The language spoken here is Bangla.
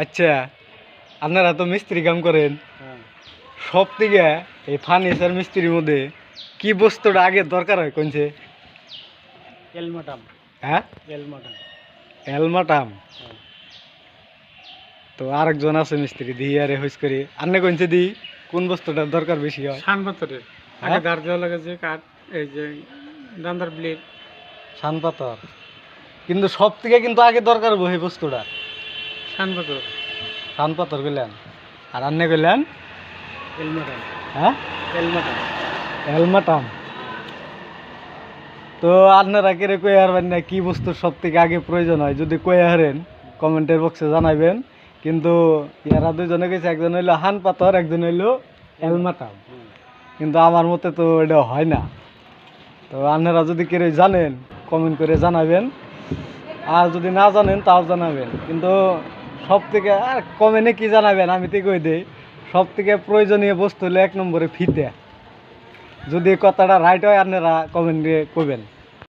আচ্ছা, আপনারা তো মিস্ত্রি কাম করেন, হ্যাঁ, সব থেকে এই ফার্নিচার মিস্ত্রির মধ্যে কি বস্তুটা আগে দরকার হয় কোনছে? এলমাটাম হ্যাঁ, এলমাটাম। এলমাটাম। হ্যাঁ, তো আরেকজন আছে মিস্ত্রি দিই আরে হইস করি আন্নে কোনছে দি কোন বস্তুটার দরকার বেশি হয়? শান পাথরের আগে হ্যাঁ? ধার দেওয়া লাগে যে কাঠ, এই যে দান্দার ব্লেড। শান পাথর, কিন্তু সব থেকে কিন্তু আগে দরকার হবো এই বস্তুটা। শান পাথর, শান পাথর গেলেন আর আন্নে গেলেন এলমাটাম হ্যাঁ এলমাটাম। এলমাটাম। তো আপনারা কেড়ে কয়ে হারবেন না কি বস্তুর সব থেকে আগে প্রয়োজন হয়? যদি কয়ে হারেন কমেন্টের বক্সে জানাবেন। কিন্তু ইয়ারা দুজনে গেছে, একজন হইলো হান পাথর, একজন হইলো এলমাটাম। কিন্তু আমার মতে তো এটা হয় না। তো আপনারা যদি কেউ জানেন কমেন্ট করে জানাবেন, আর যদি না জানেন তাও জানাবেন। কিন্তু সব থেকে আর কমেন্টে কি জানাবেন আমি তো কই দিই, সব থেকে প্রয়োজনীয় বস্তু হলো 1 নম্বরে ফিতে। যদি কথাটা রাইট হয় আপনারা কমেন্টে করবেন।